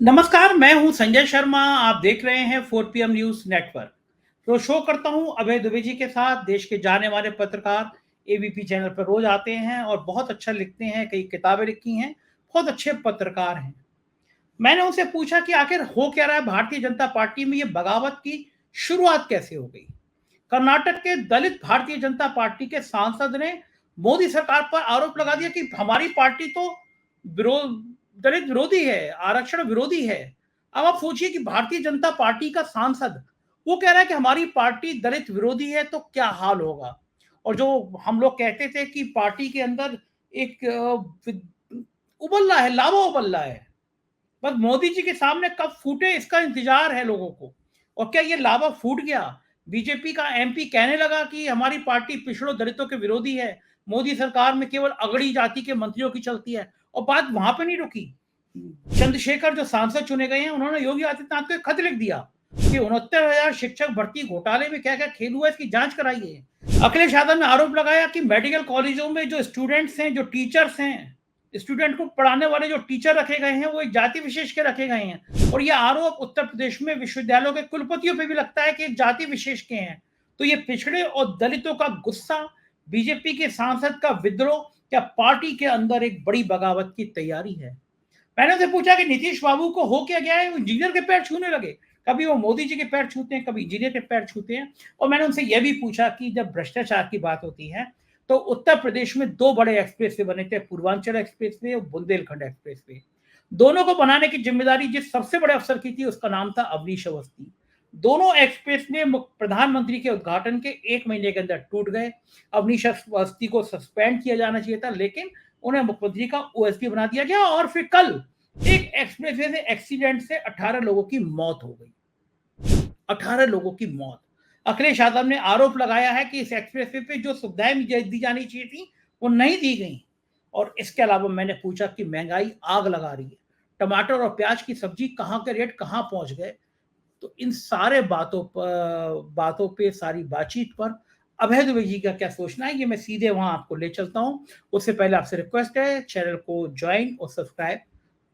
नमस्कार, मैं हूं संजय शर्मा। आप देख रहे हैं 4 PM न्यूज नेटवर्क। तो शो करता हूं अभय दुबे जी के साथ। देश के जाने माने पत्रकार एबीपी चैनल पर रोज आते हैं और बहुत अच्छा लिखते हैं, कई किताबें लिखी हैं, बहुत अच्छे पत्रकार हैं। मैंने उनसे पूछा कि आखिर हो क्या रहा है भारतीय जनता पार्टी में, ये बगावत की शुरुआत कैसे हो गई। कर्नाटक के दलित भारतीय जनता पार्टी के सांसद ने मोदी सरकार पर आरोप लगा दिया कि हमारी पार्टी तो विरोध दलित विरोधी है, आरक्षण विरोधी है। अब आप सोचिए कि भारतीय जनता पार्टी का सांसद वो कह रहा है कि हमारी पार्टी दलित विरोधी है, तो क्या हाल होगा। और जो हम लोग कहते थे कि पार्टी के अंदर एक उबल रहा है, लावा उबल रहा है, बस मोदी जी के सामने कब फूटे इसका इंतजार है लोगों को। और क्या ये लावा फूट गया। बीजेपी का एमपी कहने लगा कि हमारी पार्टी पिछड़ों दलितों के विरोधी है, मोदी सरकार में केवल अगड़ी जाति के मंत्रियों की चलती है। और बात वहां पे नहीं रुकी। चंद्रशेखर जो सांसद चुने गए हैं, उन्होंने योगी आदित्यनाथ को एक खत लिख दिया कि 69,000 शिक्षक भर्ती घोटाले में क्या क्या खेल हुआ है, इसकी जांच कराइए। अखिलेश यादव ने आरोप लगाया कि मेडिकल कॉलेजों में जो स्टूडेंट्स हैं, जो टीचर्स हैं, स्टूडेंट को पढ़ाने वाले जो टीचर रखे गए हैं, वो एक जाति विशेष के रखे गए हैं। और ये आरोप उत्तर प्रदेश में विश्वविद्यालयों के कुलपतियों पे भी लगता है कि एक जाति विशेष के हैं। तो ये पिछड़े और दलितों का गुस्सा, बीजेपी के सांसद का विद्रोह, क्या पार्टी के अंदर एक बड़ी बगावत की तैयारी है। मैंने उनसे पूछा कि नीतीश बाबू को हो क्या गया है, वो इंजीनियर के पैर छूने लगे। कभी वो मोदी जी के पैर छूते हैं, कभी इंजीनियर के पैर छूते हैं। और मैंने उनसे यह भी पूछा कि जब भ्रष्टाचार की बात होती है, तो उत्तर प्रदेश में दो बड़े एक्सप्रेस वे बने थे, पूर्वांचल एक्सप्रेस वे और बुंदेलखंड एक्सप्रेस वे। दोनों को बनाने की जिम्मेदारी जिस सबसे बड़े अफसर की थी, उसका नाम था अवनीश अवस्थी। दोनों एक्सप्रेस वे प्रधानमंत्री के उद्घाटन के 1 महीने के अंदर टूट गए। अवनीश अवस्थी को सस्पेंड किया जाना चाहिए था, लेकिन उन्हें मुख्यमंत्री का ओएसडी बना दिया गया। और फिर कल एक एक्सप्रेसवे से एक्सीडेंट से 18 लोगों की मौत हो गई। 18 लोगों की मौत। अखिलेश यादव ने आरोप लगाया है कि इस एक्सप्रेसवे पे जो सुविधाएं दी जानी चाहिए थी, वो नहीं दी गई। और इसके अलावा मैंने पूछा कि महंगाई आग लगा रही है, टमाटर और प्याज की सब्जी कहाँ के रेट कहाँ पहुंच गए। तो इन सारे बातों पे सारी बातचीत पर अभय दुबे जी का क्या सोचना है, ये मैं सीधे वहां आपको ले चलता हूं। उससे पहले आपसे रिक्वेस्ट है, चैनल को ज्वाइन और सब्सक्राइब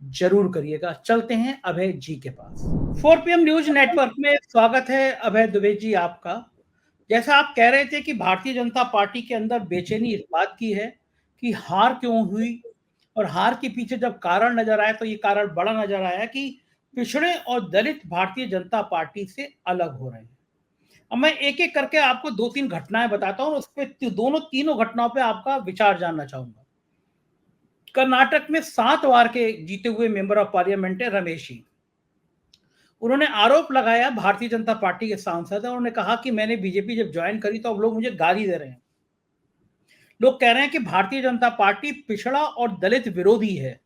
जरूर करिएगा। चलते हैं अभय जी के पास। 4 PM न्यूज नेटवर्क में स्वागत है अभय दुबे जी आपका। जैसा आप कह रहे थे कि भारतीय जनता पार्टी के अंदर बेचैनी इस बात की है कि हार क्यों हुई, और हार के पीछे जब कारण नजर आया, तो ये कारण बड़ा नजर आया कि पिछड़े और दलित भारतीय जनता पार्टी से अलग हो रहे हैं। अब मैं एक एक करके आपको 2-3 घटनाएं बताता हूँ, उस पर दोनों तीनों घटनाओं पे आपका विचार जानना चाहूंगा। कर्नाटक में 7 बार के जीते हुए मेंबर ऑफ पार्लियामेंट है रमेश जी। उन्होंने आरोप लगाया, भारतीय जनता पार्टी के सांसद है, उन्होंने कहा कि मैंने बीजेपी जब ज्वाइन करी तो अब लोग मुझे गाली दे रहे हैं। लोग कह रहे हैं कि भारतीय जनता पार्टी पिछड़ा और दलित विरोधी है।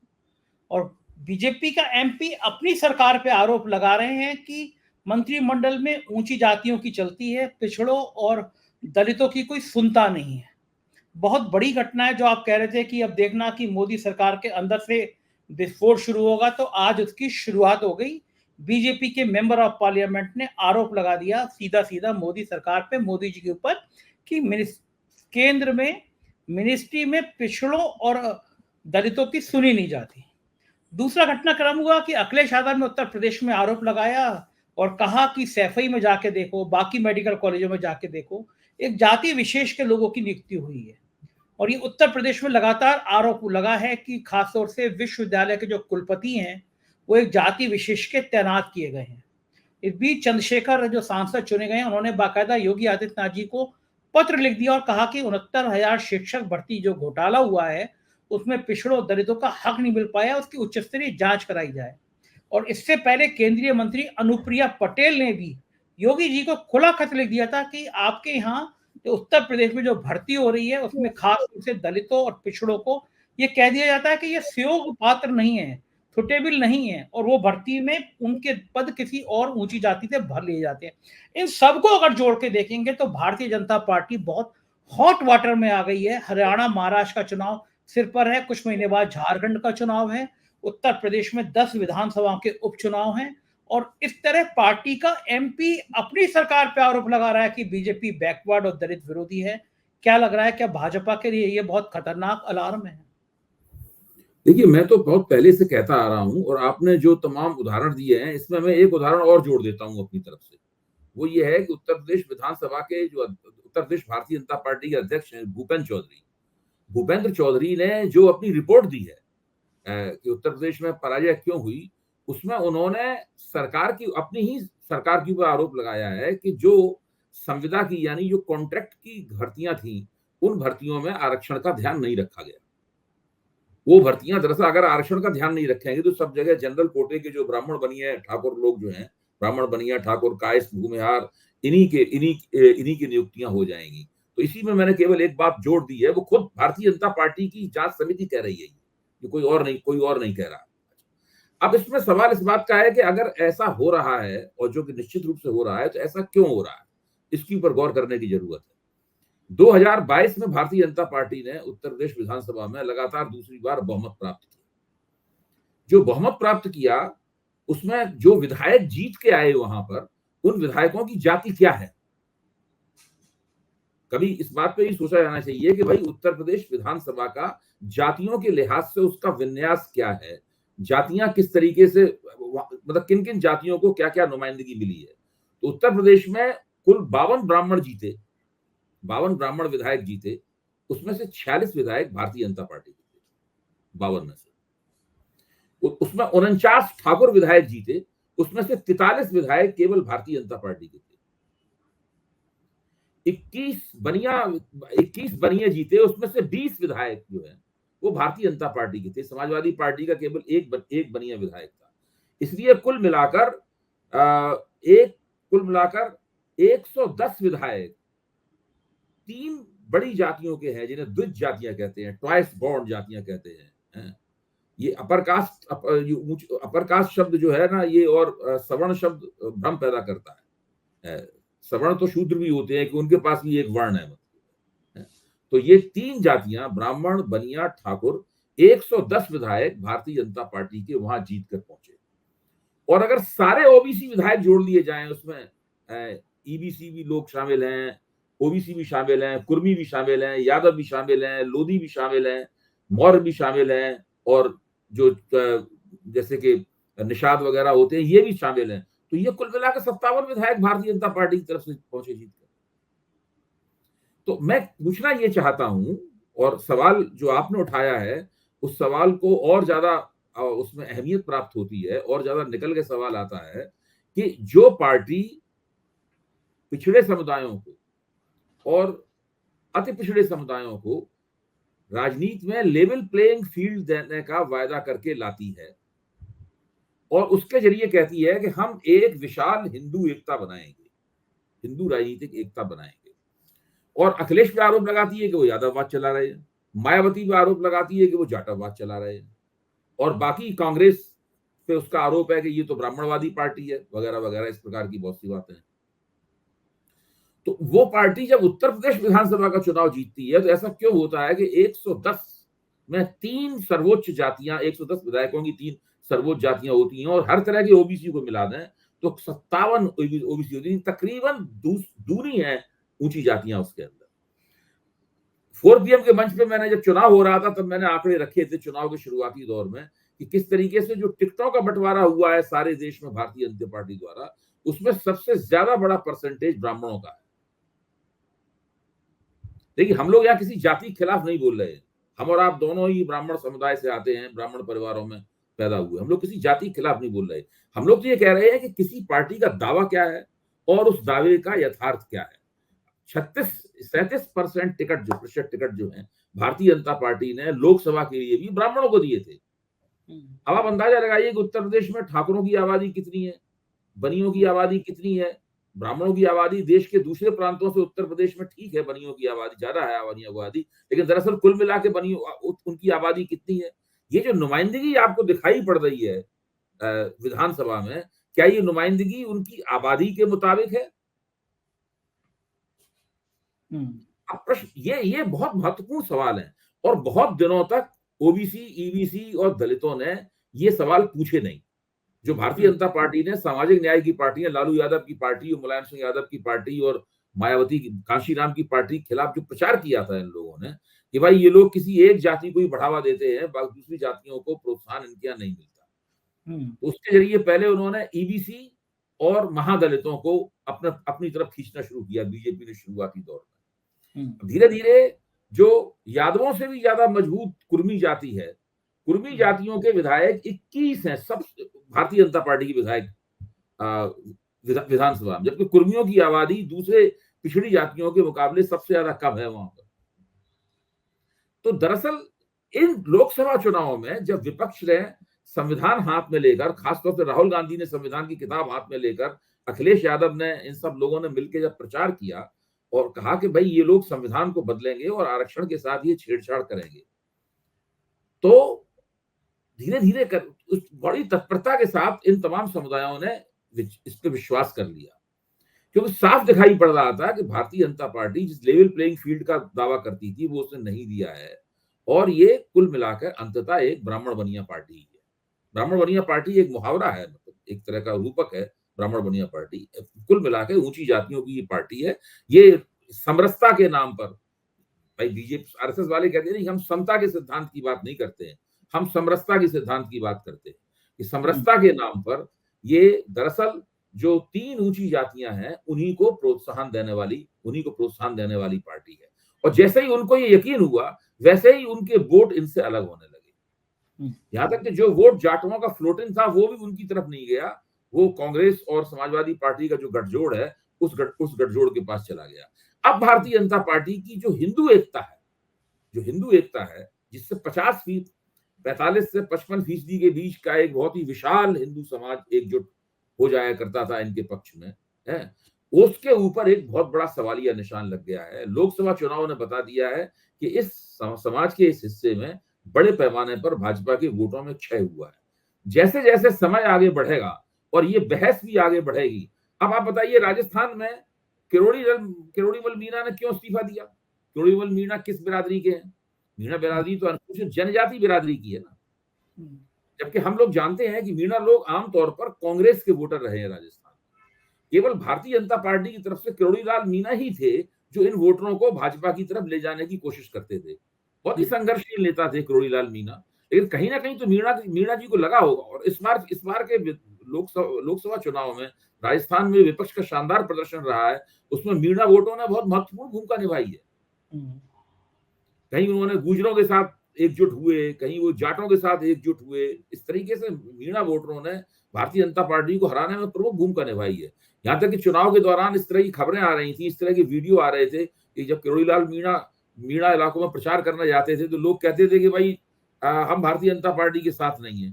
और बीजेपी का एमपी अपनी सरकार पे आरोप लगा रहे हैं कि मंत्रिमंडल में ऊंची जातियों की चलती है, पिछड़ों और दलितों की कोई सुनता नहीं है। बहुत बड़ी घटना है जो आप कह रहे थे कि अब देखना कि मोदी सरकार के अंदर से विस्फोट शुरू होगा, तो आज उसकी शुरुआत हो गई। बीजेपी के मेंबर ऑफ पार्लियामेंट ने आरोप लगा दिया सीधा सीधा मोदी सरकार पे, मोदी जी के ऊपर, कि केंद्र में मिनिस्ट्री में पिछड़ों और दलितों की सुनी नहीं जाती। दूसरा घटनाक्रम हुआ कि अखिलेश यादव ने उत्तर प्रदेश में आरोप लगाया और कहा कि सैफई में जाके देखो, बाकी मेडिकल कॉलेजों में जाके देखो, एक जाति विशेष के लोगों की नियुक्ति हुई है। और ये उत्तर प्रदेश में लगातार आरोप लगा है कि खासतौर से विश्वविद्यालय के जो कुलपति हैं, वो एक जाति विशेष के तैनात किए गए हैं। इस बीच चंद्रशेखर जो सांसद चुने गए हैं, उन्होंने बाकायदा योगी आदित्यनाथ जी को पत्र लिख दिया और कहा कि 69,000 शिक्षक भर्ती जो घोटाला हुआ है, उसमें पिछड़ों दलितों का हक नहीं मिल पाया, उसकी उच्च स्तरीय जांच कराई जाए। और इससे पहले केंद्रीय मंत्री अनुप्रिया पटेल ने भी योगी जी को खुला खत लिख दिया था कि आपके यहाँ जो उत्तर प्रदेश में जो भर्ती हो रही है, उसमें खास रूप से दलितों और पिछड़ों को ये कह दिया जाता है कि ये सुयोग्य पात्र नहीं है, सुटेबल नहीं है, और वो भर्ती में उनके पद किसी और ऊंची जाति से भर लिए जाते हैं। इन सबको अगर जोड़ के देखेंगे तो भारतीय जनता पार्टी बहुत हॉट वाटर में आ गई है। हरियाणा महाराष्ट्र का चुनाव सिर पर है, कुछ महीने बाद झारखंड का चुनाव है, उत्तर प्रदेश में 10 विधानसभाओं के उपचुनाव हैं। और इस तरह पार्टी का एमपी अपनी सरकार पे आरोप लगा रहा है कि बीजेपी बैकवर्ड और दलित विरोधी है। क्या लग रहा है, क्या भाजपा के लिए ये बहुत खतरनाक अलार्म है? देखिए, मैं तो बहुत पहले से कहता आ रहा हूं, और आपने जो तमाम उदाहरण दिए हैं इसमें मैं एक उदाहरण और जोड़ देता हूं अपनी तरफ से। वो ये है कि उत्तर प्रदेश विधानसभा के जो उत्तर प्रदेश भारतीय जनता पार्टी के अध्यक्ष हैं भूपेंद्र चौधरी ने जो अपनी रिपोर्ट दी है कि उत्तर प्रदेश में पराजय क्यों हुई, उसमें उन्होंने अपनी ही सरकार के ऊपर आरोप लगाया है कि जो संविदा की यानी जो कॉन्ट्रैक्ट की भर्तियां थी, उन भर्तियों में आरक्षण का ध्यान नहीं रखा गया। वो भर्तियां दरअसल अगर आरक्षण का ध्यान नहीं रखेंगे तो सब जगह जनरल कोटे के जो ब्राह्मण बनिया ठाकुर लोग जो हैं, ब्राह्मण बनिया ठाकुर कायस्थ भूमिहार, इन्हीं की नियुक्तियां हो जाएंगी। तो इसी में मैंने केवल एक बात जोड़ दी है, वो खुद भारतीय जनता पार्टी की जांच समिति कह रही है, ये कोई और नहीं कह रहा। अब इसमें सवाल इस बात का है कि अगर ऐसा हो रहा है, और जो कि निश्चित रूप से हो रहा है, तो ऐसा क्यों हो रहा है, इसके ऊपर गौर करने की जरूरत है। 2022 में भारतीय जनता पार्टी ने उत्तर प्रदेश विधानसभा में लगातार दूसरी बार बहुमत प्राप्त किया। जो बहुमत प्राप्त किया, उसमें जो विधायक जीत के आए वहां पर, उन विधायकों की जाति क्या है? कभी इस बात पे ही सोचा जाना चाहिए कि भाई उत्तर प्रदेश विधानसभा का जातियों के लिहाज से उसका विन्यास क्या है, जातियां किस तरीके से, मतलब किन किन जातियों को क्या क्या नुमाइंदगी मिली है। तो उत्तर प्रदेश में कुल 52 ब्राह्मण विधायक जीते, उसमें से 46 विधायक भारतीय जनता पार्टी के थे, 52 में से। उसमें 49 ठाकुर विधायक जीते, उसमें से 43 विधायक केवल भारतीय जनता पार्टी के थे। 21 बनिए जीते, उसमें से 20 विधायक जो है वो भारतीय जनता पार्टी के थे। समाजवादी पार्टी का केवल एक बनिया विधायक था। इसलिए कुल मिलाकर 110 विधायक 3 बड़ी जातियों के हैं, जिन्हें द्विज जातियां कहते हैं, ट्वाइस बॉर्न जातियां कहते हैं। ये अपर कास्ट शब्द जो है ना, ये और सवर्ण शब्द भ्रम पैदा करता है। सवर्ण तो शूद्र भी होते हैं कि उनके पास भी एक वर्ण है। तो ये 3 जातियां, ब्राह्मण, बनिया, ठाकुर, 110 विधायक भारतीय जनता पार्टी के वहां जीत कर पहुंचे। और अगर सारे ओबीसी विधायक जोड़ लिए जाएं, उसमें ईबीसी भी लोग शामिल हैं, ओबीसी भी शामिल हैं, कुर्मी भी शामिल हैं, यादव भी शामिल हैं, लोधी भी शामिल हैं, मौर्य भी शामिल हैं, और जो जैसे कि निषाद वगैरह होते हैं, ये भी शामिल हैं। तो ये कुल मिलाकर 57 विधायक भारतीय जनता पार्टी की तरफ से पहुंचे जीत कर। तो मैं पूछना ये चाहता हूं, और सवाल जो आपने उठाया है, उस सवाल को और ज्यादा उसमें अहमियत प्राप्त होती है, और ज्यादा निकल के सवाल आता है कि जो पार्टी पिछड़े समुदायों को और अति पिछड़े समुदायों को राजनीति में लेवल प्लेइंग फील्ड देने का वायदा करके लाती है, और उसके जरिए कहती है कि हम एक विशाल हिंदू एकता बनाएंगे, हिंदू राजनीतिक एकता बनाएंगे, और अखिलेश पे आरोप लगाती है कि वो यादववाद चला रहे हैं, मायावती पे आरोप लगाती है कि वो जाटववाद चला रहे हैं, और बाकी कांग्रेस पे उसका आरोप है कि ये तो ब्राह्मणवादी पार्टी है, वगैरह वगैरह, इस प्रकार की बहुत सी बातें हैं। तो वो पार्टी जब उत्तर प्रदेश विधानसभा का चुनाव जीतती है, तो ऐसा क्यों होता है कि 110 में 3 सर्वोच्च जातियां, 110 विधायकों की 3 सर्वोच्च जातियां होती हैं, और हर तरह के ओबीसी को मिला दें तो 57 ओबीसी होती है, तकरीबन दूनी है ऊंची जातियां उसके अंदर। 4PM के मंच पे मैंने जब चुनाव हो रहा था, तब मैंने आंकड़े रखे थे चुनाव के शुरुआती दौर में कि किस तरीके से जो टिकटों का बंटवारा हुआ है सारे देश में भारतीय जनता पार्टी द्वारा, उसमें सबसे ज्यादा बड़ा परसेंटेज ब्राह्मणों का है। देखिए, हम लोग यहाँ किसी जाति के खिलाफ नहीं बोल रहे हैं, हम और आप दोनों ही ब्राह्मण समुदाय से आते हैं, ब्राह्मण परिवारों में पैदा हुए, हम लोग किसी जाति के खिलाफ नहीं बोल रहे। हम लोग तो ये कह रहे हैं कि किसी पार्टी का दावा क्या है और उस दावे का यथार्थ क्या है। 37% टिकट जो है भारतीय जनता पार्टी ने लोकसभा के लिए भी ब्राह्मणों को दिए थे। अब आप अंदाजा लगाइए कि उत्तर प्रदेश में ठाकुरों की आबादी कितनी है, बनियों की आबादी कितनी है, ब्राह्मणों की आबादी देश के दूसरे प्रांतों से उत्तर प्रदेश में ठीक है, बनियों की आबादी ज्यादा है, बनियों की आबादी, लेकिन दरअसल कुल मिला के बनियों उनकी आबादी कितनी है? ये जो नुमाइंदगी आपको दिखाई पड़ रही है विधानसभा में, क्या ये नुमाइंदगी उनकी आबादी के मुताबिक है? अब प्रश्न ये बहुत महत्वपूर्ण सवाल है, और बहुत दिनों तक ओबीसी, ईबीसी और दलितों ने ये सवाल पूछे नहीं। जो भारतीय जनता पार्टी ने, सामाजिक न्याय की पार्टी है, लालू यादव की पार्टी और मुलायम सिंह यादव की पार्टी और मायावती, कांशीराम की पार्टी के खिलाफ जो प्रचार किया था इन लोगों ने, कि भाई ये लोग किसी एक जाति को ही बढ़ावा देते हैं, दूसरी जातियों को प्रोत्साहन इनके यहाँ नहीं मिलता। तो उसके जरिए पहले उन्होंने ईबीसी और महादलितों को अपनी तरफ खींचना शुरू किया बीजेपी ने शुरुआती दौर में। धीरे धीरे जो यादवों से भी ज्यादा मजबूत कुर्मी जाति है, कुर्मी जातियों के विधायक 21 हैं, सब भारतीय जनता पार्टी के विधायक विधानसभा में, जबकि कुर्मियों की आबादी दूसरे पिछड़ी जातियों के मुकाबले सबसे ज्यादा कम है वहां पर। तो दरअसल इन लोकसभा चुनावों में जब विपक्ष ने संविधान हाथ में लेकर, खासतौर से राहुल गांधी ने संविधान की किताब हाथ में लेकर, अखिलेश यादव ने, इन सब लोगों ने मिलकर जब प्रचार किया और कहा कि भाई ये लोग संविधान को बदलेंगे और आरक्षण के साथ ये छेड़छाड़ करेंगे, तो धीरे धीरे उस बड़ी तत्परता के साथ इन तमाम समुदायों ने इस पर विश्वास कर लिया, क्योंकि साफ दिखाई पड़ रहा था कि भारतीय जनता पार्टी जिस लेवल प्लेइंग फील्ड का दावा करती थी वो उसने नहीं दिया है, और ये कुल मिलाकर अंततः एक ब्राह्मण बनिया पार्टी है। ब्राह्मण बनिया पार्टी एक मुहावरा है, मतलब एक तरह का रूपक है ब्राह्मण बनिया पार्टी। कुल मिलाकर ऊंची जातियों की ये पार्टी है। ये समरसता के नाम पर, भाई बीजेपी आरएसएस वाले कहते हैं नहीं, हम समता के सिद्धांत की बात नहीं करते हैं, हम समरसता के सिद्धांत की बात करते हैं। कि समरसता के नाम पर ये दरअसल जो 3 ऊंची जातियां हैं उन्हीं को प्रोत्साहन देने वाली पार्टी है। और जैसे ही उनको ये यकीन हुआ, वैसे ही उनके वोट इनसे अलग होने लगे। यहां तक कि जो वोट जाटों का फ्लोटिंग था वो भी उनकी तरफ नहीं गया, वो कांग्रेस और समाजवादी पार्टी का जो गठजोड़ है उस गठजोड़ के पास चला गया। अब भारतीय जनता पार्टी की जो हिंदू एकता है, जिससे 45 से 55% के बीच का एक बहुत ही विशाल हिंदू समाज एकजुट हो जाया करता था इनके पक्ष में, है, उसके ऊपर एक बहुत बड़ा सवालिया निशान लग गया है। लोकसभा चुनाव ने बता दिया है कि इस समाज के इस हिस्से में बड़े पैमाने पर भाजपा के वोटों में क्षय हुआ है। जैसे जैसे समय आगे बढ़ेगा और ये बहस भी आगे बढ़ेगी, अब आप बताइए राजस्थान में किरोड़ीमल मीणा ने क्यों इस्तीफा दिया? किरोड़ीमल मीणा किस बिरादरी के हैं? मीणा बिरादरी तो अनुसूचित जनजाति बिरादरी की है ना। जबकि हम लोग जानते हैं कि मीणा लोग आमतौर पर कांग्रेस के वोटर रहे हैं राजस्थान। केवल भारतीय जनता पार्टी की तरफ से किरोड़ीलाल मीणा ही थे जो इन वोटरों को भाजपा की तरफ ले जाने की कोशिश करते थे। बहुत ही संघर्षशील नेता थे किरोड़ीलाल मीणा, लेकिन कहीं ना कहीं तो मीणा जी को लगा होगा। और इस बार के लोकसभा चुनाव में राजस्थान में विपक्ष का शानदार प्रदर्शन रहा है, उसमें मीणा वोटों ने बहुत महत्वपूर्ण भूमिका निभाई है। कहीं उन्होंने गुर्जरों के साथ एकजुट हुए, कहीं वो जाटों के साथ एकजुट हुए। इस तरीके से मीणा वोटरों ने भारतीय जनता पार्टी को हराने में प्रमुख भूमिका निभाई है। यहाँ तक कि चुनाव के दौरान इस तरह की खबरें आ रही थी, इस तरह के वीडियो आ रहे थे कि जब किरोड़ीलाल मीणा इलाकों में प्रचार करने जाते थे तो लोग कहते थे कि भाई हम भारतीय जनता पार्टी के साथ नहीं है।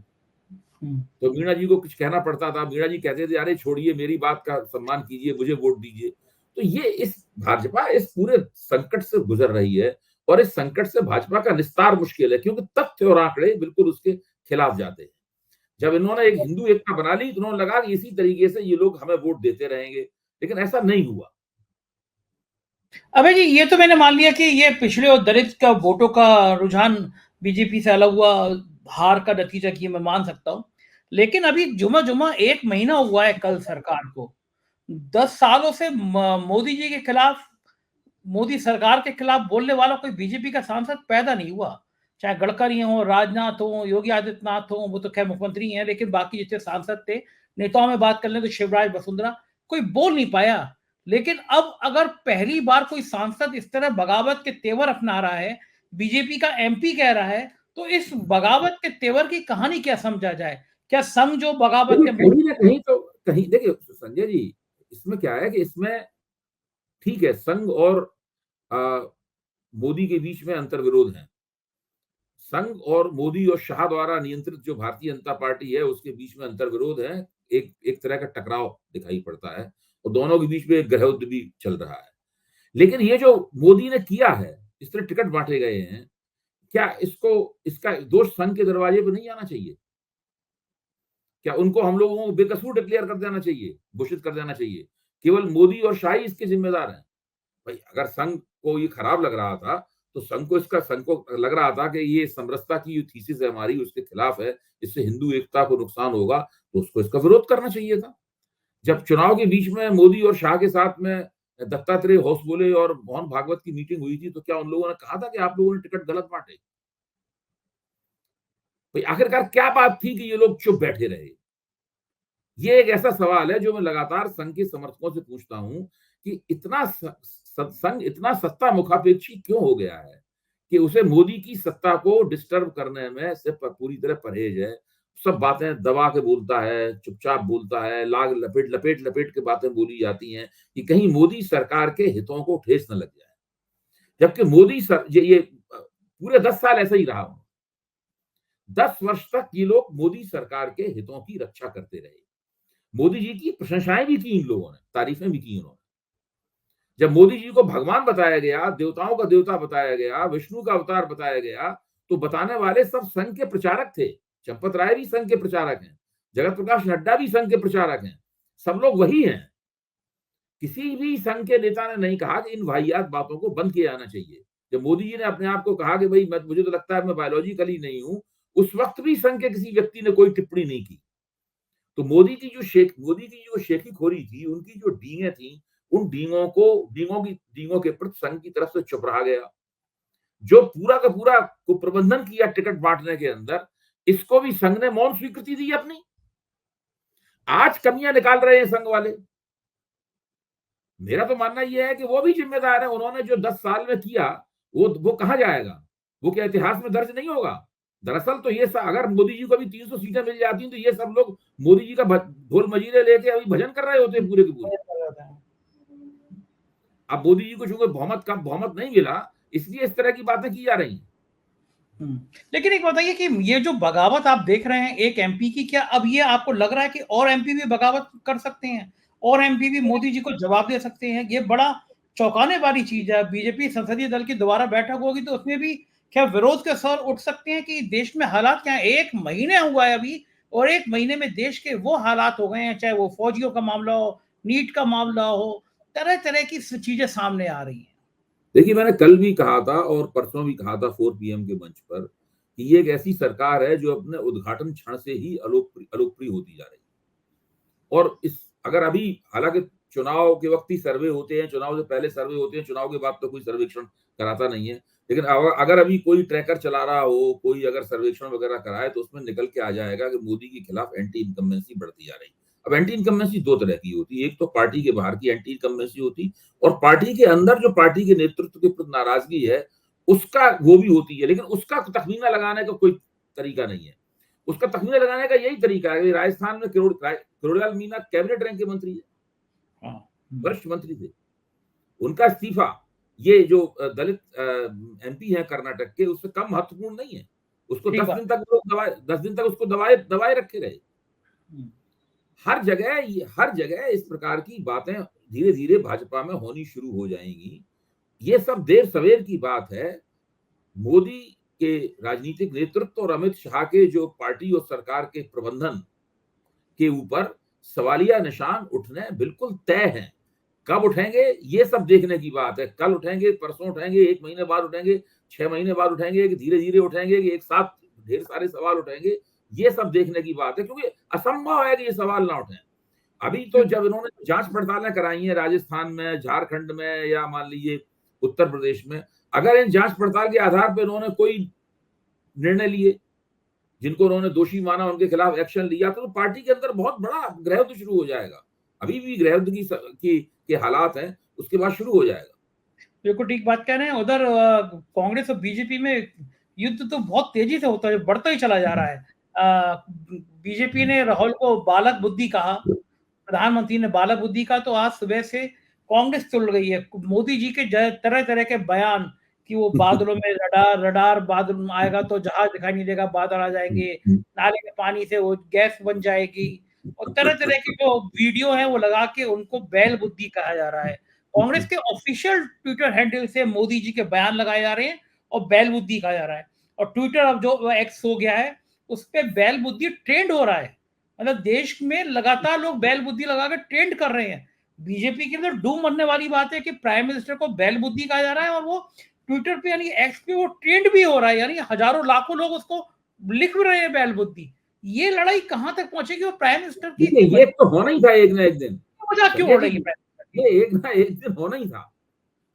तो मीणा जी को कुछ कहना पड़ता था, मीणा जी कहते थे अरे छोड़िए, मेरी बात का सम्मान कीजिए, मुझे वोट दीजिए। तो ये भाजपा इस पूरे संकट से गुजर रही है, और इस संकट से भाजपा का निस्तार मुश्किल है, क्योंकि तथ्य और आंकड़े बिल्कुल उसके खिलाफ जाते हैं। जब इन्होंने एक हिंदू एकता बना ली तो उन्होंने लगा कि इसी तरीके से ये लोग हमें वोट देते रहेंगे, लेकिन ऐसा नहीं हुआ। अबे जी, ये तो मैंने मान लिया कि ये पिछड़े और दलित का वोटों का रुझान बीजेपी से अलग हुआ, हार का नतीजा की मैं मान सकता हूँ। लेकिन अभी जुमा 1 महीना हुआ है कल सरकार को। 10 सालों से मोदी जी के खिलाफ, मोदी सरकार के खिलाफ बोलने वाला कोई बीजेपी का सांसद पैदा नहीं हुआ। चाहे गडकरी हो, राजनाथ हो, योगी आदित्यनाथ हो, वो तो खैर मुख्यमंत्री हैं, लेकिन बाकी जितने सांसद थे, नेताओं में बात कर लें तो शिवराज वसुंधरा, कोई बोल नहीं पाया। लेकिन अब अगर पहली बार कोई सांसद इस तरह बगावत के तेवर अपना रहा है, बीजेपी का एमपी कह रहा है, तो इस बगावत के तेवर की कहानी क्या समझा जाए? क्या संघ जो बगावत के कहीं ना कहीं तो कहीं देखिए संजय जी, इसमें क्या है कि इसमें ठीक है, संघ और मोदी के बीच में अंतर्विरोध है। संघ और मोदी और शाह द्वारा नियंत्रित जो भारतीय जनता पार्टी है उसके बीच में अंतर्विरोध है। एक तरह का टकराव दिखाई पड़ता है और दोनों के बीच में एक गृह युद्ध भी चल रहा है। लेकिन ये जो मोदी ने किया है, इस तरह टिकट बांटे गए हैं, क्या इसका दोष संघ के दरवाजे पर नहीं आना चाहिए? क्या उनको हम लोगों को बेकसूर डिक्लेयर कर देना चाहिए, घोषित कर देना चाहिए? केवल मोदी और शाह ही इसके जिम्मेदार हैं। भाई अगर संघ को ये खराब लग रहा था तो संघ को लग रहा था कि ये समरसता की जो थीसिस है हमारी उसके खिलाफ है, इससे हिंदू एकता को नुकसान होगा, तो उसको इसका विरोध करना चाहिए था। जब चुनाव के बीच में मोदी और शाह के साथ में दत्तात्रेय होसबोले और मोहन भागवत की मीटिंग हुई थी, तो क्या उन लोगों ने कहा था कि आप लोगों ने टिकट गलत बांटे? भाई आखिरकार क्या बात थी कि ये लोग चुप बैठे रहे? ये एक ऐसा सवाल है जो मैं लगातार संघ के समर्थकों से पूछता हूं कि संघ इतना सत्ता मुखापेक्षी क्यों हो गया है कि उसे मोदी की सत्ता को डिस्टर्ब करने में से पूरी तरह परहेज है। सब बातें दबा के बोलता है, चुपचाप बोलता है, लाग लपेट लपेट लपेट के बातें बोली जाती हैं कि कहीं मोदी सरकार के हितों को ठेस न लग जाए। जबकि ये पूरे 10 साल ऐसा ही रहा। 10 वर्ष तक ये लोग मोदी सरकार के हितों की रक्षा करते रहे। मोदी जी की प्रशंसाएं भी की इन लोगों ने, तारीफें भी की उन्होंने। जब मोदी जी को भगवान बताया गया, देवताओं का देवता बताया गया, विष्णु का अवतार बताया गया, तो बताने वाले सब संघ के प्रचारक थे। चंपत राय भी संघ के प्रचारक हैं, जगत प्रकाश नड्डा भी संघ के प्रचारक हैं, सब लोग वही हैं। किसी भी संघ के नेता ने नहीं कहा कि इन वाहियात बातों को बंद किया जाना चाहिए। जब मोदी जी ने अपने आप को कहा कि भाई मुझे तो लगता है मैं बायोलॉजिकली नहीं हूं, उस वक्त भी संघ के किसी व्यक्ति ने कोई टिप्पणी नहीं की। तो मोदी की जो शेखीखोरी थी, उनकी जो डींगें थी, उन डींगों के प्रति संघ की तरफ से चुप रहा गया। जो पूरा का पूरा प्रबंधन किया टिकट बांटने के अंदर, इसको भी संघ ने मौन स्वीकृति दी अपनी। आज कमियां निकाल रहे हैं संघ वाले। मेरा तो मानना यह है कि वो भी जिम्मेदार है। उन्होंने जो 10 साल में किया, वो कहां जाएगा? वो क्या इतिहास में दर्ज नहीं होगा? दरअसल तो ये अगर मोदी जी को भी 300 सीटें मिल जाती तो ये सब लोग मोदी जी का ढोल मजीरे लेके अभी भजन कर रहे होते पूरे के पूरे। अब मोदी जी को चूंकि बहुमत नहीं मिला, इसलिए इस तरह की बातें की जा रही हैं। लेकिन एक बताइए कि ये जो बगावत आप देख रहे हैं एक एमपी की, क्या अब ये आपको लग रहा है कि और एमपी भी बगावत कर सकते हैं और एमपी भी मोदी जी को जवाब दे सकते हैं? ये बड़ा चौंकाने वाली चीज है। बीजेपी संसदीय दल की दोबारा बैठक होगी तो उसमें भी क्या विरोध के स्वर उठ सकते हैं कि देश में हालात क्या है? 1 महीने हुआ है अभी और 1 महीने में देश के वो हालात हो गए हैं, चाहे वो फौजियों का मामला हो, नीट का मामला हो, तरह तरह की चीजें सामने आ रही हैं। देखिए, मैंने कल भी कहा था और परसों भी कहा था 4 पीएम के मंच पर कि ये एक ऐसी सरकार है जो अपने उद्घाटन क्षण से ही अलोकप्रिय होती जा रही है। और अगर अभी हालांकि चुनाव के वक्त ही सर्वे होते हैं, चुनाव से पहले सर्वे होते हैं, चुनाव के बाद तो कोई सर्वेक्षण कराता नहीं है, लेकिन अगर अभी कोई ट्रैकर चला रहा हो, कोई अगर सर्वेक्षण वगैरह कराए तो उसमें निकल के आ जाएगा कि मोदी के खिलाफ एंटी इनकम्बेंसी बढ़ती जा रही है। अब एंटी इनकम्बेंसी 2 तरह की होती है। एक तो पार्टी के बाहर की एंटी इनकम्बेंसी होती, और पार्टी के अंदर जो पार्टी के नेतृत्व के प्रति नाराजगी है उसका वो भी होती है। लेकिन उसका तखमीना लगाने का कोई तरीका नहीं है। उसका तखमीना लगाने का यही तरीका है कि राजस्थान में किरोड़ीलाल मीणा कैबिनेट रैंक के मंत्री है, वरिष्ठ मंत्री थे। उनका इस्तीफा ये जो दलित एमपी है कर्नाटक के, उससे कम महत्वपूर्ण नहीं है। उसको 10 दिन तक उसको दबाए रखे रहे। हर जगह इस प्रकार की बातें धीरे धीरे भाजपा में होनी शुरू हो जाएंगी। ये सब देर सवेर की बात है। मोदी के राजनीतिक नेतृत्व और अमित शाह के जो पार्टी और सरकार के प्रबंधन के ऊपर सवालिया निशान उठने बिल्कुल तय हैं। कब उठेंगे ये सब देखने की बात है। कल उठेंगे, परसों उठेंगे, 1 महीने बाद उठेंगे, 6 महीने बाद उठेंगे, कि धीरे धीरे उठेंगे, कि एक साथ ढेर सारे सवाल उठेंगे, ये सब देखने की बात है। क्योंकि असंभव है कि ये सवाल ना उठे। अभी तो जब इन्होंने जांच पड़तालें कराई हैं राजस्थान में, झारखंड में, या मान लीजिए उत्तर प्रदेश में, अगर इन जांच पड़ताल के आधार पर इन्होंने कोई निर्णय लिए, जिनको उन्होंने दोषी माना, उनके खिलाफ एक्शन लिया, तो पार्टी के अंदर बहुत बड़ा गृहयुद्ध शुरू हो जाएगा। अभी भी गृहयुद्ध के हालात हैं, उसके बाद शुरू हो जाएगा। बिल्कुल ठीक बात कह रहे हैं। उधर कांग्रेस और बीजेपी में युद्ध तो बहुत तेजी से होता है, बढ़ता ही चला जा रहा है। बीजेपी ने राहुल को बालक बुद्धि कहा, प्रधानमंत्री ने बालक बुद्धि कहा, तो आज सुबह से कांग्रेस तुल गई है। मोदी जी के तरह तरह के बयान कि वो बादलों में रडार बादल आएगा तो जहाज दिखाई नहीं देगा, बादल आ जाएंगे, नाले के पानी से वो गैस बन जाएगी, और तरह तरह की जो वीडियो है वो लगा के उनको बैल बुद्धि कहा जा रहा है। कांग्रेस के ऑफिशियल ट्विटर हैंडल से मोदी जी के बयान लगाए जा रहे हैं और बैल बुद्धि कहा जा रहा है। और ट्विटर अब जो एक्स हो गया है उस पे बैल बुद्धि ट्रेंड हो रहा है। मतलब देश में लगातार लोग बैल बुद्धि लगा के ट्रेंड कर रहे हैं। बीजेपी के अंदर डूब मरने वाली बात है कि प्राइम मिनिस्टर को बैल बुद्धि कहा जा रहा है और वो ट्विटर पे यानी एक्स पे वो ट्रेंड भी हो रहा है, यानी हजारों लाखों लोग उसको लिख रहे हैं बैल बुद्धि। ये लड़ाई कहां तक पहुंचेगी और प्राइम मिनिस्टर की ये तो होना ही था एक ना एक दिन। मजाक क्यों हो रही है? ये एक ना एक दिन होना ही था।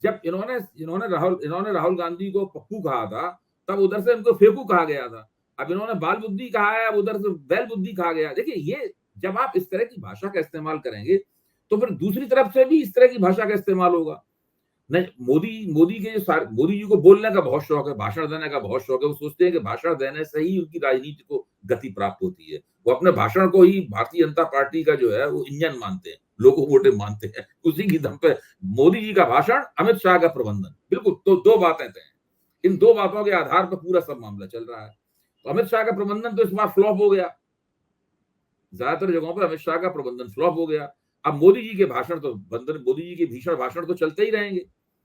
जब इन्होंने राहुल गांधी को पप्पू कहा था, तब उधर से इनको फेंकू कहा गया था। अब इन्होंने बाल बुद्धि कहा है, अब उधर से बैल बुद्धि कहा गया। देखिए, ये जब आप इस तरह की भाषा का इस्तेमाल करेंगे, तो फिर दूसरी तरफ से भी इस तरह की भाषा का इस्तेमाल होगा। नहीं, मोदी जी को बोलने का बहुत शौक है, भाषण देने का बहुत शौक है। वो सोचते हैं कि भाषण देने से ही उनकी राजनीति को गति प्राप्त होती है। वो अपने भाषण को ही भारतीय जनता पार्टी का जो है वो इंजन मानते हैं, लोकोमोटिव मानते हैं। उसी की दम पे मोदी जी का भाषण, अमित शाह का प्रबंधन, बिल्कुल तो दो बातें तय हैं। इन दो बातों के आधार पर पूरा सब मामला चल रहा है। तो अमित शाह का प्रबंधन तो इस बार फ्लॉप हो गया, ज्यादातर जगहों पर अमित शाह का प्रबंधन फ्लॉप हो गया। अब मोदी जी के भाषण तो मोदी जी के भीषण भाषण तो चलते ही रहेंगे।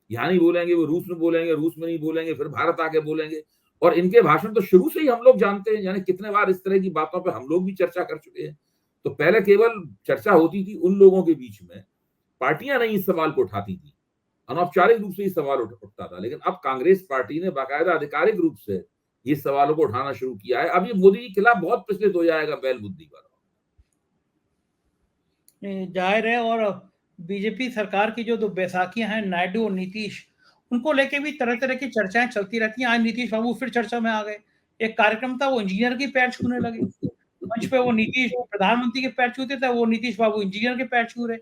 यहाँ नहीं बोलेंगे, वो रूस में बोलेंगे, रूस में नहीं बोलेंगे, फिर भारत आके बोलेंगे। और इनके भाषण तो शुरू से ही हम लोग जानते हैं, यानी कितने बार इस तरह की बातों पे हम लोग भी चर्चा कर चुके हैं। तो पहले केवल चर्चा होती थी उन लोगों के बीच में, पार्टियां नहीं इस सवाल को उठाती थी, अनौपचारिक रूप से ये सवाल उठता था। लेकिन अब कांग्रेस पार्टी ने बाकायदा आधिकारिक रूप से ये सवालों को उठाना शुरू किया है। अब ये मोदी के खिलाफ बहुत प्रचलित हो जाएगा बैल बुद्धि पर। जाहिर है। और बीजेपी सरकार की जो दो बैसाखियां हैं, नायडू और नीतीश, उनको लेके भी तरह तरह की चर्चाएं चलती रहती हैं। आज नीतीश बाबू फिर चर्चा में आ गए। एक कार्यक्रम था, वो इंजीनियर के पैर छूने लगे मंच पे। वो नीतीश प्रधानमंत्री के पैर छूते थे, वो नीतीश बाबू इंजीनियर के पैर छू रहे।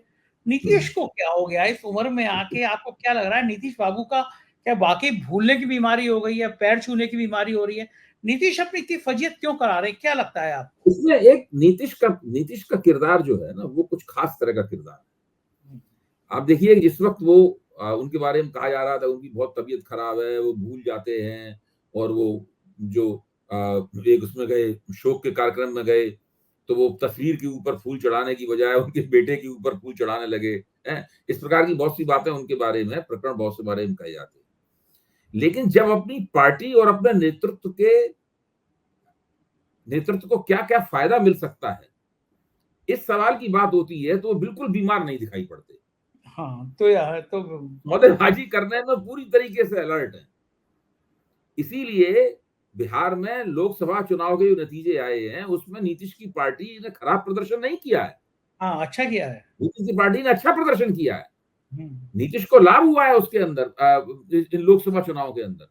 नीतीश को क्या हो गया इस उम्र में आके? आपको क्या लग रहा है, नीतीश बाबू का क्या वाकई भूलने की बीमारी हो गई है, पैर छूने की बीमारी हो रही है? नीतीश अपनी इतनी फजीयत क्यों करा रहे हैं, क्या लगता है आपको? इसमें एक नीतीश का किरदार जो है ना, वो कुछ खास तरह का किरदार है। आप देखिए कि जिस वक्त वो उनके बारे में कहा जा रहा था उनकी बहुत तबीयत खराब है, वो भूल जाते हैं, और वो जो एक उसमें गए, शोक के कार्यक्रम में गए, तो वो तस्वीर के ऊपर फूल चढ़ाने की बजाय उनके बेटे के ऊपर फूल चढ़ाने लगे हैं। इस प्रकार की बहुत सी बातें उनके बारे में, प्रकरण बहुत से बारे में कहे जाते हैं। लेकिन जब अपनी पार्टी और अपने नेतृत्व को क्या क्या फायदा मिल सकता है, इस सवाल की बात होती है, तो वो बिल्कुल बीमार नहीं दिखाई पड़ते। हाँ, तो यार तो सौदेबाजी करने में पूरी तरीके से अलर्ट है। इसीलिए बिहार में लोकसभा चुनाव के जो नतीजे आए हैं, उसमें नीतीश की पार्टी ने खराब प्रदर्शन नहीं किया है। हाँ, अच्छा किया है। नीतीश की पार्टी ने अच्छा प्रदर्शन किया है। नीतीश को लाभ हुआ है उसके अंदर, इन लोकसभा चुनाव के अंदर।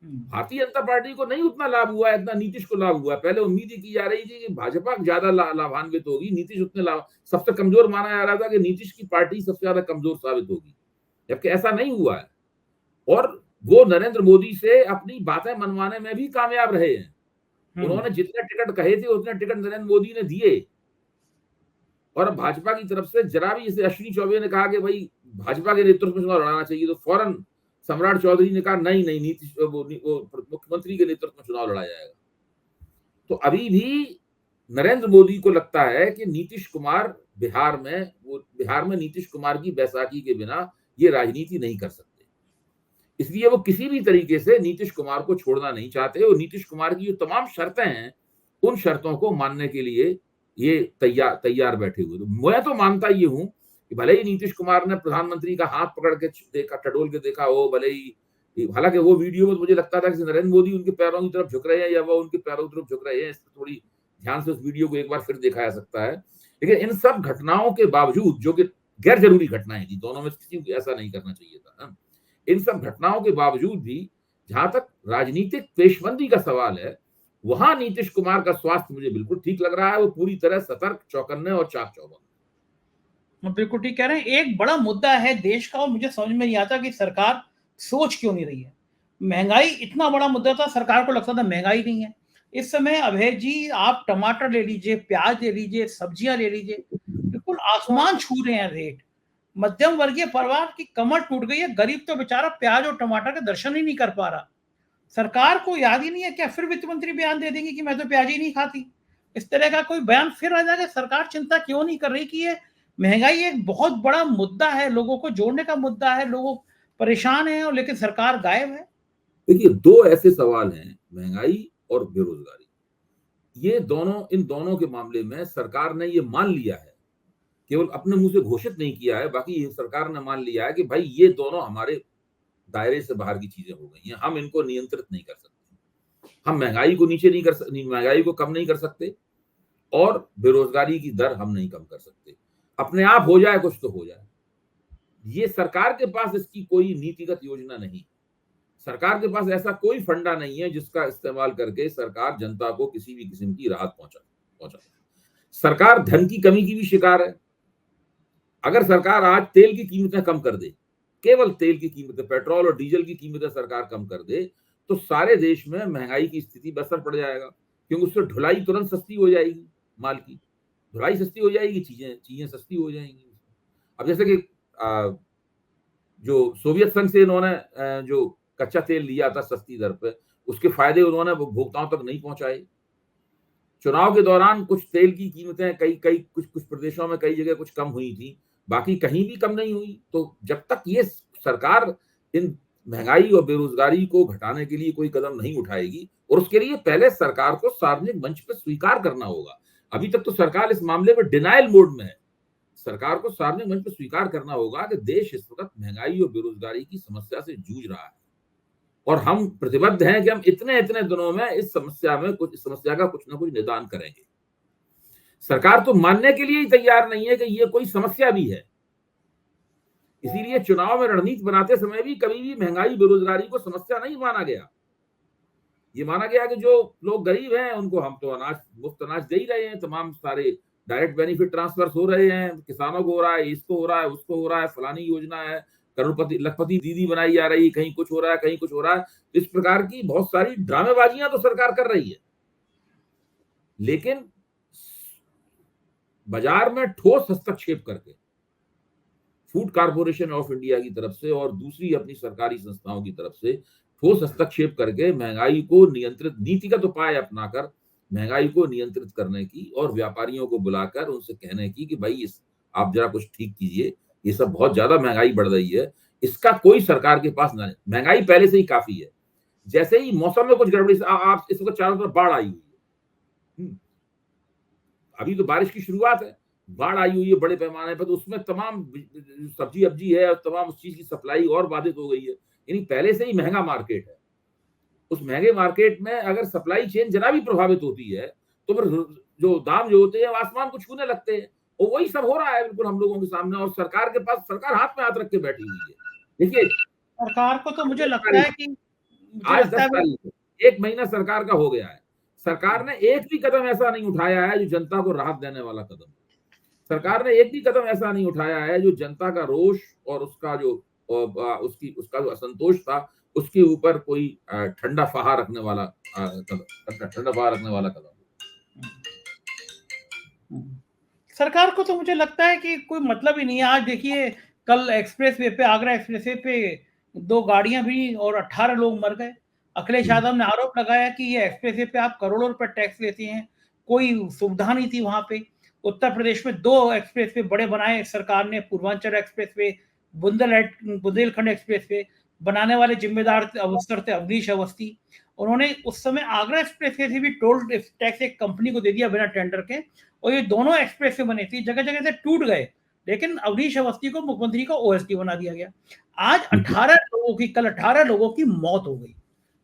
भारतीय जनता पार्टी को नहीं उतना लाभ हुआ है, इतना नीतीश को लाभ हुआ है। पहले उम्मीद ही की जा रही थी कि भाजपा ज्यादा लाभान्वित होगी, नीतीश उतने सबसे कमजोर माना जा रहा था कि नीतीश की पार्टी सबसे ज्यादा कमजोर साबित होगी, जबकि ऐसा नहीं हुआ है। और वो नरेंद्र मोदी से अपनी बातें मनवाने में भी कामयाब रहे हैं। उन्होंने जितने टिकट कहे थे उतने टिकट नरेंद्र मोदी ने दिए। और अब भाजपा की तरफ से जरा भी, जैसे अश्विनी चौबे ने कहा कि भाई भाजपा के नेतृत्व में चुनाव लड़ाना चाहिए, तो फौरन सम्राट चौधरी ने कहा नहीं नहीं, नीतीश वो मुख्यमंत्री के नेतृत्व में चुनाव लड़ा जाएगा। तो अभी भी नरेंद्र मोदी को लगता है कि नीतीश कुमार बिहार में नीतीश कुमार की बैसाखी के बिना ये राजनीति नहीं कर सकते। इसलिए वो किसी भी तरीके से नीतीश कुमार को छोड़ना नहीं चाहते, और नीतीश कुमार की जो तमाम शर्तें हैं, उन शर्तों को मानने के लिए ये तैयार बैठे हुए। तो मैं तो मानता ये हूं कि भले ही नीतीश कुमार ने प्रधानमंत्री का हाथ पकड़ के देखा, टटोल के देखा हो, भले ही, हालांकि वो वीडियो में मुझे लगता था कि नरेंद्र मोदी उनके पैरों की तरफ झुक रहे हैं या वो उनके पैरों की तरफ झुक रहे हैं। थोड़ी ध्यान से उस वीडियो को एक बार फिर देखा जा सकता है। लेकिन इन सब घटनाओं के बावजूद, जो कि गैर जरूरी घटनाएं थी, दोनों में किसी को ऐसा नहीं करना चाहिए था, इन सब घटनाओं के बावजूद भी जहां तक राजनीतिक पेशबंदी का सवाल है, वहां नीतीश कुमार का स्वास्थ्य मुझे बिल्कुल ठीक लग रहा है। वो पूरी तरह सतर्क, चौकन्ने और चाक चौबंद। बिल्कुल ठीक कह रहे हैं। एक बड़ा मुद्दा है देश का, और मुझे समझ में नहीं आता कि सरकार सोच क्यों नहीं रही है। महंगाई इतना बड़ा मुद्दा था, सरकार को लगता था महंगाई नहीं है। इस समय अभय जी, आप टमाटर ले लीजिए, प्याज ले लीजिए, सब्जियां ले लीजिए, बिल्कुल आसमान छू रहे हैं रेट। मध्यम वर्गीय परिवार की कमर टूट गई है। गरीब तो बेचारा प्याज और टमाटर के दर्शन ही नहीं कर पा रहा। सरकार को याद ही नहीं है क्या? फिर वित्त मंत्री बयान दे देंगे कि मैं तो प्याज ही नहीं खाती। इस तरह का कोई बयान फिर आ जाएगा। सरकार चिंता क्यों नहीं कर रही कि ये महंगाई एक बहुत बड़ा मुद्दा है, लोगों को जोड़ने का मुद्दा है, लोग परेशान हैं, और लेकिन सरकार गायब है। देखिए, दो ऐसे सवाल हैं, महंगाई और बेरोजगारी। इन दोनों के मामले में सरकार ने ये मान लिया है, केवल अपने मुंह से घोषित नहीं किया है, बाकी सरकार ने मान लिया है कि भाई ये दोनों हमारे दायरे से बाहर की चीजें हो गई हैं, हम इनको नियंत्रित नहीं कर सकते। हम महंगाई को नीचे नहीं कर सकते, महंगाई को कम नहीं कर सकते, और बेरोजगारी की दर हम नहीं कम कर सकते। अपने आप हो जाए कुछ तो हो जाए। ये सरकार के पास इसकी कोई नीतिगत योजना नहीं, सरकार के पास ऐसा कोई फंडा नहीं है जिसका इस्तेमाल करके सरकार जनता को किसी भी किस्म की राहत पहुंचा। सरकार धन की कमी की भी शिकार है। अगर सरकार आज तेल की कीमतें कम कर दे, केवल तेल की कीमतें, पेट्रोल और डीजल की कीमतें सरकार कम कर दे, तो सारे देश में महंगाई की स्थिति पर असर पड़ जाएगा, क्योंकि उससे ढुलाई तुरंत सस्ती हो जाएगी, माल की ढुलाई सस्ती हो जाएगी, चीजें सस्ती हो जाएंगी। अब जैसे कि जो सोवियत संघ से इन्होंने जो कच्चा तेल लिया था सस्ती दर पे, उसके फायदे उन्होंने उपभोक्ताओं तक नहीं पहुंचाए। चुनाव के दौरान कुछ तेल की कीमतें कुछ प्रदेशों में कई जगह कुछ कम हुई थी, बाकी कहीं भी कम नहीं हुई। तो जब तक ये सरकार इन महंगाई और बेरोजगारी को घटाने के लिए कोई कदम नहीं उठाएगी, और उसके लिए पहले सरकार को सार्वजनिक मंच पर स्वीकार करना होगा। अभी तक तो सरकार इस मामले में डिनायल मोड में है। सरकार को सार्वजनिक मंच पर स्वीकार करना होगा कि देश इस वक्त महंगाई और बेरोजगारी की समस्या से जूझ रहा है, और हम प्रतिबद्ध हैं कि हम इतने इतने दिनों में इस समस्या का कुछ ना कुछ निदान करेंगे। सरकार तो मानने के लिए ही तैयार नहीं है कि ये कोई समस्या भी है। इसीलिए चुनाव में रणनीति बनाते समय भी कभी भी महंगाई बेरोजगारी को समस्या नहीं माना गया। ये माना गया कि जो लोग गरीब हैं उनको हम तो मुफ्त अनाज दे ही रहे हैं, तमाम सारे डायरेक्ट बेनिफिट ट्रांसफर हो रहे हैं, किसानों को हो रहा है, इसको हो रहा है, उसको हो रहा है, फलानी योजना है, करोड़पति लखपति दीदी बनाई जा रही, कहीं कुछ हो रहा है, कहीं कुछ हो रहा है। इस प्रकार की बहुत सारी ड्रामेबाजियां तो सरकार कर रही है, लेकिन बाजार में ठोस हस्तक्षेप करके फूड कॉर्पोरेशन ऑफ इंडिया की तरफ से और दूसरी अपनी सरकारी संस्थाओं की तरफ से ठोस हस्तक्षेप करके महंगाई को नियंत्रित, नीतिगत उपाय अपनाकर महंगाई को नियंत्रित करने की, और व्यापारियों को बुलाकर उनसे कहने की कि भाई आप जरा कुछ ठीक कीजिए, ये सब बहुत ज्यादा महंगाई बढ़ रही है, इसका कोई सरकार के पास ना है। महंगाई पहले से ही काफी है, जैसे ही मौसम में कुछ गड़बड़ी, आप इस वक्त चारों तरफ बाढ़ आई हुई है, अभी तो बारिश की शुरुआत है, बाढ़ आई हुई है बड़े पैमाने पर, तो उसमें तमाम सब्जी अब्जी है और तमाम उस चीज की सप्लाई और बाधित हो गई है। यानी पहले से ही महंगा मार्केट है। उस महंगे मार्केट में अगर सप्लाई चेन जरा भी प्रभावित होती है तो फिर जो दाम जो होते हैं आसमान को छूने लगते हैं, और वही सब हो रहा है बिल्कुल हम लोगों के सामने। और सरकार के पास, सरकार हाथ में हाथ रख के बैठी हुई है। देखिए, सरकार को तो मुझे लगता है कि आज 10 तारीख, 1 महीना सरकार का हो गया है, सरकार ने एक भी कदम ऐसा नहीं उठाया है जो जनता को राहत देने वाला कदम। सरकार ने एक भी कदम ऐसा नहीं उठाया है जो जनता का रोष और उसका जो असंतोष था उसके ऊपर कोई ठंडा फहा रखने वाला कदम। सरकार को तो मुझे लगता है कि कोई मतलब ही नहीं है। आज देखिए, कल एक्सप्रेसवे पे, आगरा एक्सप्रेसवे पे 2 गाड़ियां भी और 18 लोग मर गए। अखिलेश यादव ने आरोप लगाया कि ये एक्सप्रेसवे पे आप करोड़ों रुपए टैक्स लेते हैं, कोई सुविधा नहीं थी वहां पे। उत्तर प्रदेश में 2 एक्सप्रेसवे बड़े बनाए सरकार ने, पूर्वांचल एक्सप्रेसवे, बुंदेलखंड एक्सप्रेसवे। बनाने वाले जिम्मेदार अफसर थे अवनीश अवस्थी। उन्होंने उस समय आगरा एक्सप्रेसवे से भी टोल टैक्स एक कंपनी को दे दिया बिना टेंडर के, और ये दोनों एक्सप्रेसवे बने थे, जगह जगह से टूट गए, लेकिन अवनीश अवस्थी को मुख्यमंत्री का ओएसडी बना दिया गया। आज कल 18 लोगों की मौत हो गई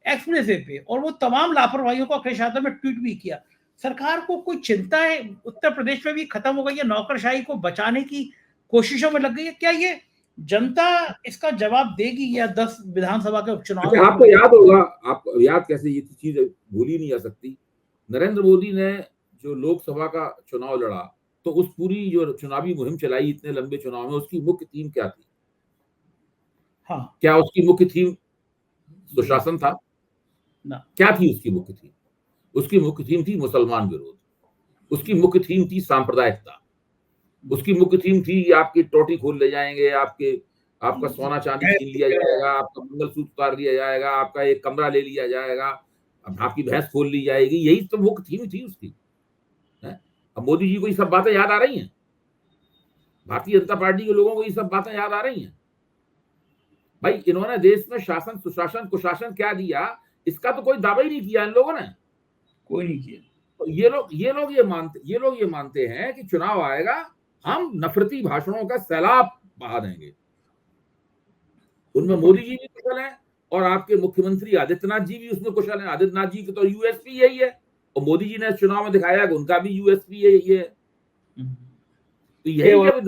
एक्सप्रेसवे पे, और वो तमाम लापरवाहियों को अखिलेश यादव ने ट्वीट भी किया। सरकार को कोई चिंता है उत्तर प्रदेश में भी खत्म हो गई है, नौकरशाही को बचाने की कोशिशों में लग गई है? क्या ये जनता इसका जवाब देगी या 10 विधानसभा के उपचुनाव में? आपको याद होगा, आपको याद कैसे, ये चीज भूल ही नहीं जा सकती, नरेंद्र मोदी ने जो लोकसभा का चुनाव लड़ा, तो उस पूरी जो चुनावी मुहिम चलाई इतने लंबे चुनाव में, उसकी मुख्य थीम क्या थी? हाँ, क्या उसकी मुख्य थीम सुशासन था? ना। क्या थी उसकी मुख्य थीम? उसकी मुख्य थीम थी मुसलमान विरोध, उसकी मुख्य थीम थी सांप्रदायिकता, उसकी मुख्य थीम थी आपकी टोटी खोल ले जाएंगे, आपका सोना चांदी छीन लिया जाएगा, आपका मंगलसूत्र उतार लिया जाएगा, आपका एक कमरा ले लिया जाएगा, आपकी भैंस खोल ली जाएगी। यही तो मुख्य थीम थी उसकी। अब मोदी जी को ये सब बातें याद आ रही हैं, भारतीय जनता पार्टी के लोगों को ये सब बातें याद आ रही हैं। भाई, इन्होंने देश में शासन, सुशासन, कुशासन क्या दिया, इसका तो कोई दावा ही नहीं किया इन लोगों ने, कोई नहीं किया। तो ये लोग ये मानते हैं कि चुनाव आएगा, हम नफरती भाषणों का सैलाब बहा देंगे। उनमें मोदी जी भी कुशल हैं और आपके मुख्यमंत्री आदित्यनाथ जी भी उसमें कुशल हैं। आदित्यनाथ जी की तो यूएसपी यही है, और मोदी जी ने चुनाव में दिखाया कि उनका भी यूएसपी यही है। तो यही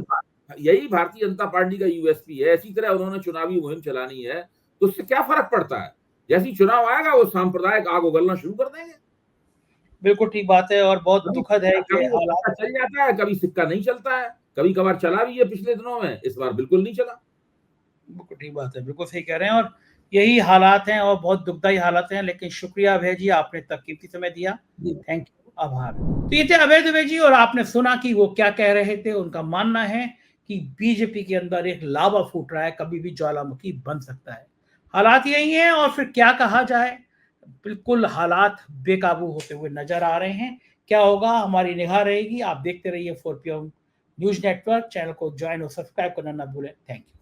यही भारतीय जनता पार्टी का यूएसपी है। इसी तरह उन्होंने चुनावी मुहिम चलानी है, तो उससे क्या फर्क पड़ता है? जैसे चुनाव आएगा वो सांप्रदायिक आग उगलना शुरू कर देंगे। बिल्कुल ठीक बात है और बहुत कभी दुखद है कि कभी वो हालात सिक्का चल जाता है, कभी सिक्का नहीं चलता है, कभी कभार चला भी है पिछले दिनों में, इस बार बिल्कुल नहीं चला। बिल्कुल ठीक बात है, बिल्कुल सही कह रहे हैं और यही हालात हैं और बहुत दुखदाई हालात हैं, लेकिन शुक्रिया अभय जी, आपने इतना कीमती समय दिया। थैंक यू, आभार। तो ये थे अभय दुबे जी और आपने सुना कि वो क्या कह रहे थे। उनका मानना है कि बीजेपी के अंदर एक लावा फूट रहा है, कभी भी ज्वालामुखी बन सकता है। हालात यही हैं और फिर क्या कहा जाए, बिल्कुल हालात बेकाबू होते हुए नजर आ रहे हैं। क्या होगा, हमारी निगाह रहेगी। आप देखते रहिए 4PM न्यूज नेटवर्क। चैनल को ज्वाइन और सब्सक्राइब करना ना भूलें। Thank you.